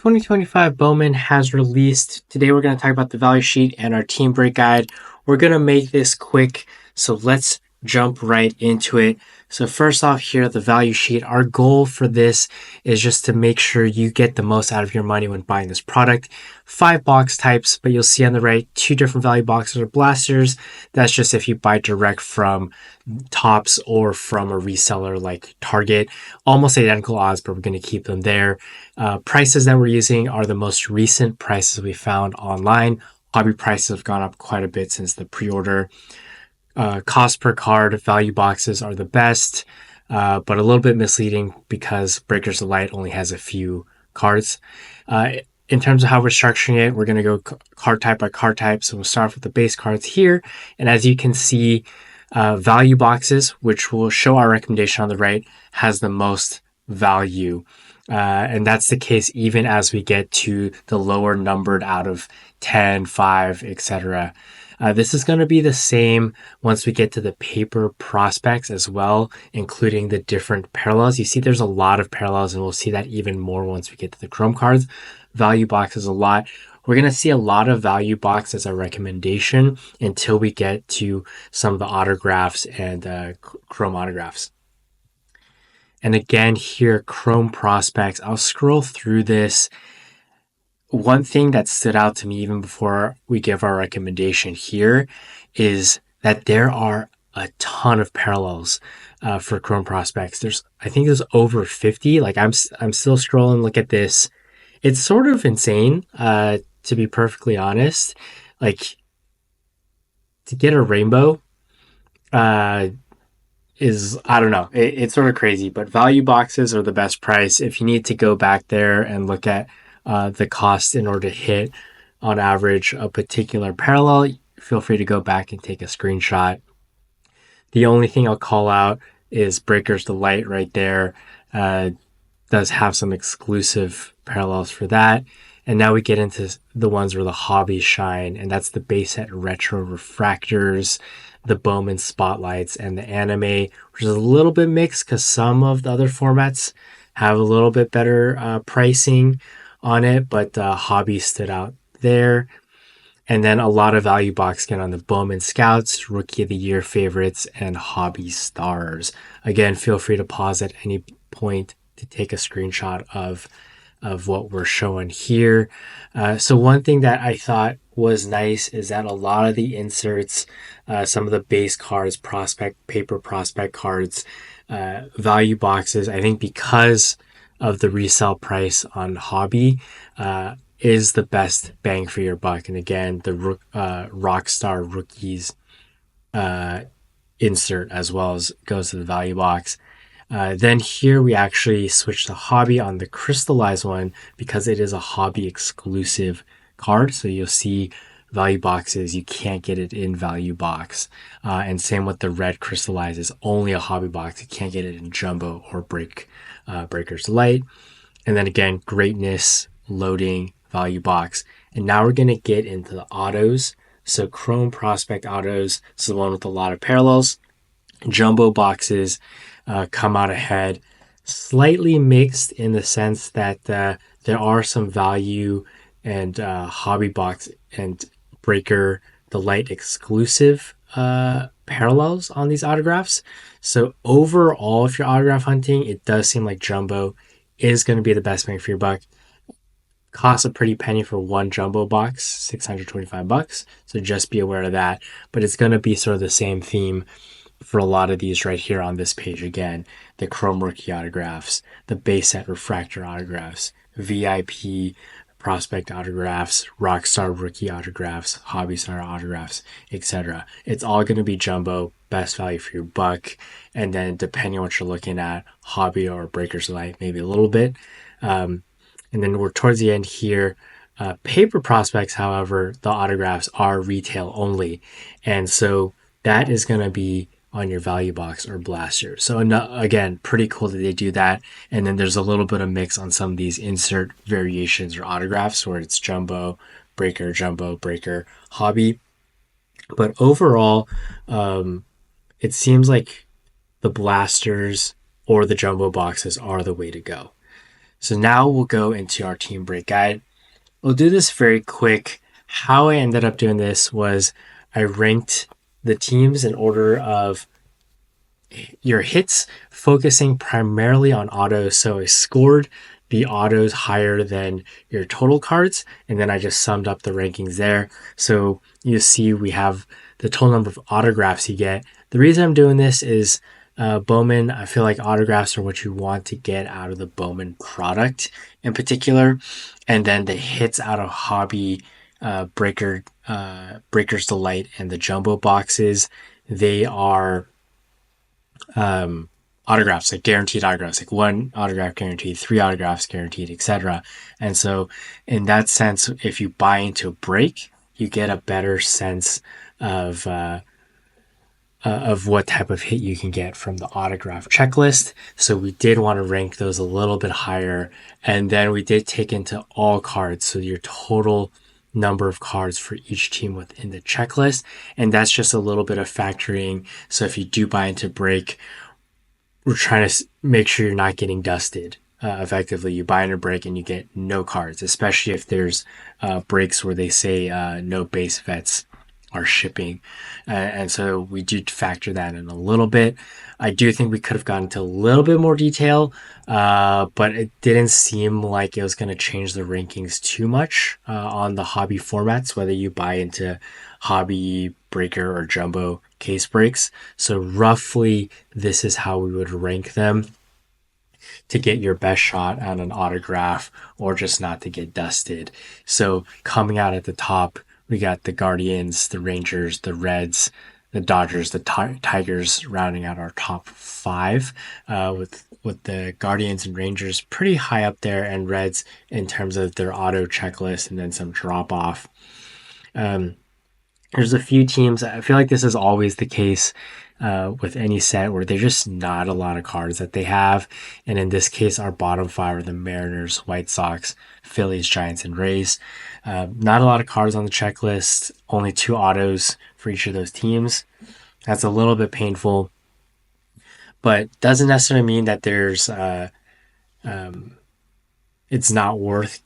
2025 Bowman has released. Today we're going to talk about the value sheet and our team break guide. We're going to make this quick, so let's jump right into it. So first off here, the value sheet. Our goal for this is just to make sure you get the most out of your money when buying this product. 5 box types, but you'll see on the right 2 different value boxes or blasters. That's just if you buy direct from Tops or from a reseller like Target. Almost identical odds, but we're going to keep them there. Prices that we're using are the most recent prices we found online. Hobby prices have gone up quite a bit since the pre-order. Cost per card value boxes are the best, but a little bit misleading because Breakers of Light only has a few cards. In terms of how we're structuring it, we're going to go card type by card type. So we'll start with the base cards here. And as you can see, value boxes, which will show our recommendation on the right, has the most value. And that's the case even as we get to the lower numbered out of 10, 5, etc. This is going to be the same once we get to the paper prospects as well, including the different parallels. You see there's a lot of parallels, and we'll see that even more once we get to the Chrome cards. Value boxes a lot. We're going to see a lot of value box as a recommendation until we get to some of the autographs and Chrome autographs. And again, here, Chrome prospects. I'll scroll through this. One thing that stood out to me even before we give our recommendation here is that there are a ton of parallels for Chrome prospects. I think there's over 50. Like I'm still scrolling. Look at this. It's sort of insane, to be perfectly honest. Like to get a rainbow, is, I don't know, it's sort of crazy, but value boxes are the best price. If you need to go back there and look at the cost in order to hit on average a particular parallel, feel free to go back and take a screenshot. The only thing I'll call out is Breakers of Light right there. Does have some exclusive parallels for that. And now we get into the ones where the hobbies shine, and that's the base set retro refractors, the Bowman spotlights, and the anime, which is a little bit mixed because some of the other formats have a little bit better pricing on it, but hobby stood out there. And then a lot of value box again on the Bowman Scouts, Rookie of the Year favorites, and hobby stars. Again, feel free to pause at any point to take a screenshot of what we're showing here. So one thing that I thought was nice is that a lot of the inserts, some of the base cards, paper prospect cards, value boxes, I think because of the resale price on hobby, is the best bang for your buck. And again, the Rockstar Rookies insert as well as goes to the value box. Then here we actually switch to hobby on the crystallized one because it is a hobby exclusive card. So you'll see value boxes, you can't get it in value box. And same with the red crystallized is only a hobby box. You can't get it in jumbo or Breakers Light. And then again, greatness, loading, value box. And now we're going to get into the autos. So Chrome prospect autos, so the one with a lot of parallels. Jumbo boxes come out ahead, slightly mixed in the sense that there are some value and hobby box and Breaker the Light exclusive parallels on these autographs. So overall, if you're autograph hunting, it does seem like jumbo is going to be the best bang for your buck. Costs a pretty penny for one jumbo box, $625. So just be aware of that. But it's going to be sort of the same theme for a lot of these right here on this page. Again, the Chrome Rookie autographs, the base set refractor autographs, VIP prospect autographs, Rockstar Rookie autographs, Hobby Star autographs, etc. It's all going to be jumbo, best value for your buck. And then depending on what you're looking at, hobby or Breakers Light, maybe a little bit. And then we're towards the end here. Paper prospects, however, the autographs are retail only. And so that is going to be on your value box or blaster. So again, pretty cool that they do that. And then there's a little bit of mix on some of these insert variations or autographs where it's jumbo, breaker, hobby. But overall, it seems like the blasters or the jumbo boxes are the way to go. So now we'll go into our team break guide. We'll do this very quick. How I ended up doing this was I ranked the teams in order of your hits, focusing primarily on autos. So I scored the autos higher than your total cards, and then I just summed up the rankings there. So you see we have the total number of autographs you get. The reason I'm doing this is Bowman, I feel like autographs are what you want to get out of the Bowman product in particular. And then the hits out of Hobby Breaker's Delight and the jumbo boxes, they are autographs, like guaranteed autographs, like 1 autograph guaranteed, 3 autographs guaranteed, etc. And so in that sense, if you buy into a break, you get a better sense of what type of hit you can get from the autograph checklist. So we did want to rank those a little bit higher. And then we did take into all cards. So your total number of cards for each team within the checklist. And that's just a little bit of factoring. So if you do buy into break, we're trying to make sure you're not getting dusted. Effectively, you buy in a break and you get no cards, especially if there's breaks where they say no base vets are shipping. And so we do factor that in a little bit. I do think we could have gone into a little bit more detail, but it didn't seem like it was going to change the rankings too much on the hobby formats, whether you buy into hobby, breaker, or jumbo case breaks. So roughly, this is how we would rank them to get your best shot at an autograph or just not to get dusted. So coming out at the top, we got the Guardians, the Rangers, the Reds, the Dodgers, the Tigers rounding out our top 5, with the Guardians and Rangers pretty high up there, and Reds in terms of their auto checklist, and then some drop off. There's a few teams, I feel like this is always the case with any set, where there's just not a lot of cards that they have. And in this case, our bottom 5 are the Mariners, White Sox, Phillies, Giants, and Rays. Not a lot of cards on the checklist, only 2 autos for each of those teams. That's a little bit painful, but doesn't necessarily mean that there's it's not worth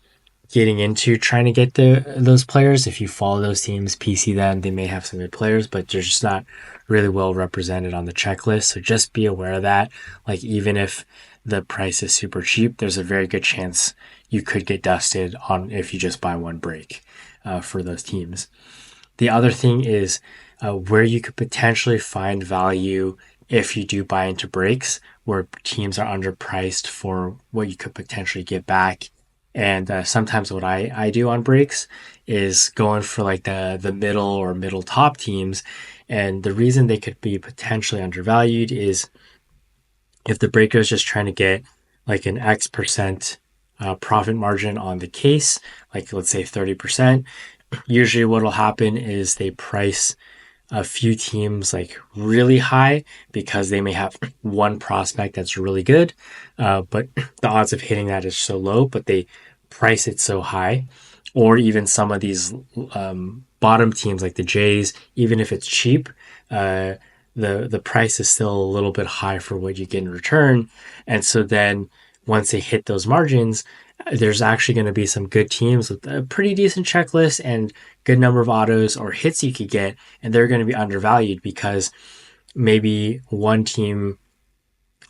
getting into trying to get those players. If you follow those teams, PC them, they may have some good players, but they're just not really well represented on the checklist. So just be aware of that. Like, even if the price is super cheap, there's a very good chance you could get dusted on if you just buy one break for those teams. The other thing is where you could potentially find value if you do buy into breaks, where teams are underpriced for what you could potentially get back. And sometimes what I do on breaks is going for like the middle or middle top teams. And the reason they could be potentially undervalued is if the breaker is just trying to get like an X% profit margin on the case, like let's say 30%, usually what will happen is they price a few teams like really high because they may have one prospect that's really good, but the odds of hitting that is so low, but they price it so high. Or even some of these bottom teams like the Jays, even if it's cheap, the price is still a little bit high for what you get in return. And so then once they hit those margins, there's actually going to be some good teams with a pretty decent checklist and good number of autos or hits you could get, and they're going to be undervalued because maybe one team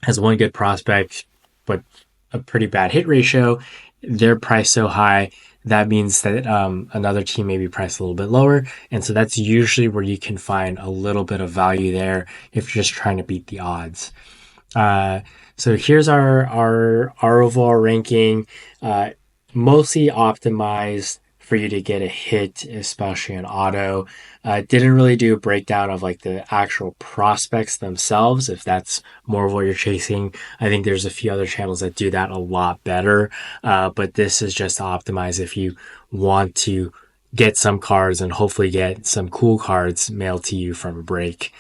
has one good prospect but a pretty bad hit ratio. They're priced so high, that means that another team may be priced a little bit lower. And so that's usually where you can find a little bit of value there if you're just trying to beat the odds. So here's our overall ranking, mostly optimized for you to get a hit, especially an auto. Didn't really do a breakdown of like the actual prospects themselves, if that's more of what you're chasing. I think there's a few other channels that do that a lot better, but this is just optimized if you want to get some cards and hopefully get some cool cards mailed to you from a break.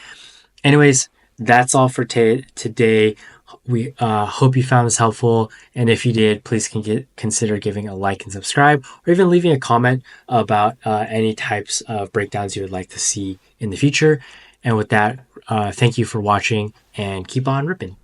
Anyways, that's all for today. We hope you found this helpful, and if you did, please consider giving a like and subscribe, or even leaving a comment about any types of breakdowns you would like to see in the future. And with that, thank you for watching, and keep on ripping.